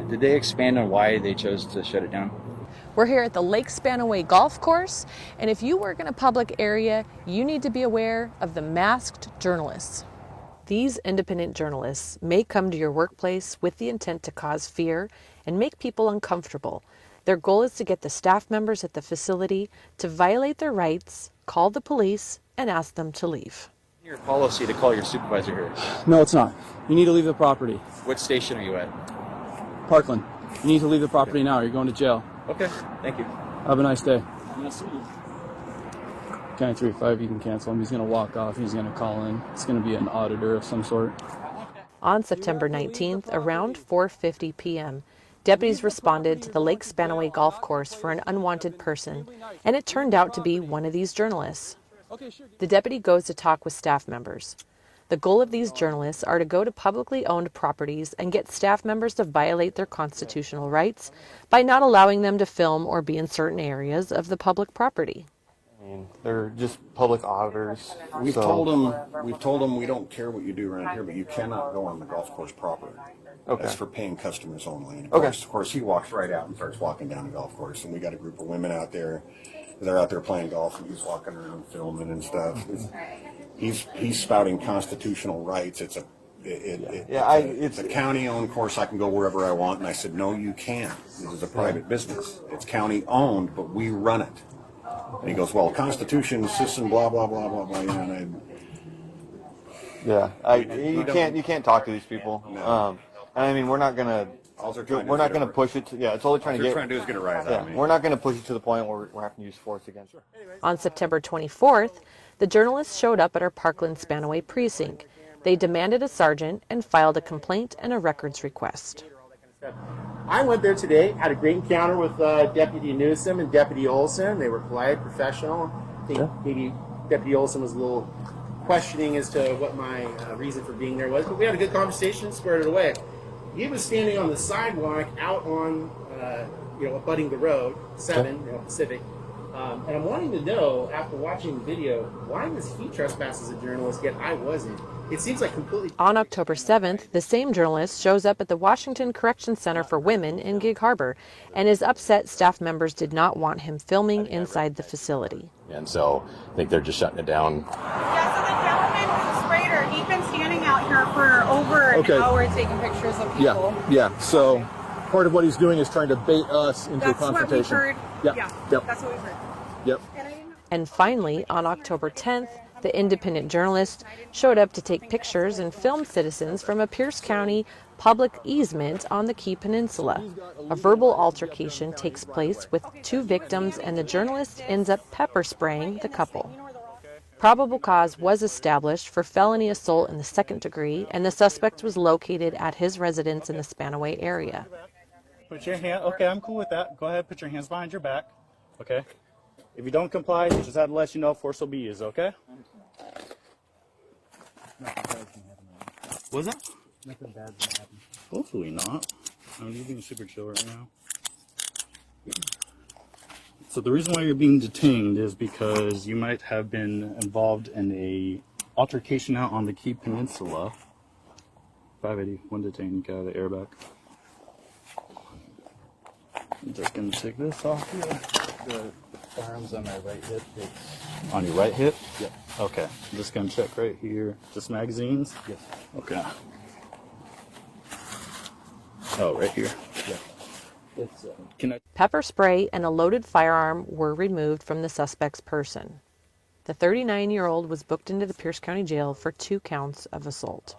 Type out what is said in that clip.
Did they expand on why they chose to shut it down? We're here at the Lake Spanaway Golf Course, and if you work in a public area, you need to be aware of the masked journalists. These independent journalists may come to your workplace with the intent to cause fear and make people uncomfortable. Their goal is to get the staff members at the facility to violate their rights, call the police, and ask them to leave. Your policy to call your supervisor here. No, it's not. You need to leave the property. What station are you at? Parkland. You need to leave the property now. You're going to jail. Okay, thank you. Have a nice day. Count 3 or 5, you can cancel him. He's going to walk off. He's going to call in. It's going to be an auditor of some sort. On September 19th, around 4:50 p.m., deputies responded to the Lake Spanaway Golf Course for an unwanted person, and it turned out to be one of these journalists. The deputy goes to talk with staff members. The goal of these journalists are to go to publicly owned properties and get staff members to violate their constitutional rights by not allowing them to film or be in certain areas of the public property. I mean, they're just public auditors. We've told them we don't care what you do around here, but you cannot go on the golf course property. Okay. That's for paying customers only. And of course, he walks right out and starts walking down the golf course, and we got a group of women out there. They're out there playing golf, and he's walking around filming and stuff. He's spouting constitutional rights. It's a county-owned course. I can go wherever I want. And I said, no, you can't. This is a private business. It's county-owned, but we run it. And he goes, well, Constitution insists and blah, blah, blah, blah, blah. You can't talk to these people. No. I mean, we're not gonna push it. It's all they're trying to get. Trying to do is get a rise out of me. We're not gonna push it to the point where we're having to use force against her. On September 24th, the journalists showed up at our Parkland Spanaway precinct. They demanded a sergeant and filed a complaint and a records request. I went there today, had a great encounter with Deputy Newsom and Deputy Olson. They were polite, professional. I think maybe Deputy Olson was a little questioning as to what my reason for being there was, but we had a good conversation, squared it away. He was standing on the sidewalk out on, abutting the road, 7, Pacific. And I'm wanting to know, after watching the video, why was he trespassed as a journalist, yet I wasn't? It seems like completely... On October 7th, the same journalist shows up at the Washington Correction Center for Women in Gig Harbor and is upset staff members did not want him filming inside the facility. And so I think they're just shutting it down. Yeah, so the gentleman who sprayed her, he's been standing out here for over an hour taking pictures of people. Yeah. So part of what he's doing is trying to bait us into a confrontation. That's what we've heard. Yep. That's what we've heard. Yep. And finally, on October 10th, the independent journalist showed up to take pictures and film citizens from a Pierce County public easement on the Key Peninsula. A verbal altercation takes place with 2 victims, and the journalist ends up pepper spraying the couple. Probable cause was established for felony assault in the 2nd degree, and the suspect was located at his residence in the Spanaway area. Put your hand, okay, I'm cool with that. Go ahead, put your hands behind your back, okay? If you don't comply, just have to let you know force will be used, okay? What's that? Nothing bad will happen. Hopefully not. I mean, you're being super chill right now. So the reason why you're being detained is because you might have been involved in a altercation out on the Key Peninsula. 580, 1 detained, get out of the airbag. I'm just gonna take this off here. The firearm's on my right hip. It's on your right hip? Yep. Okay. I'm just gonna check right here. Just magazines? Yes. Okay. Oh, right here. Yeah. Pepper spray and a loaded firearm were removed from the suspect's person. The 39-year-old was booked into the Pierce County Jail for 2 counts of assault.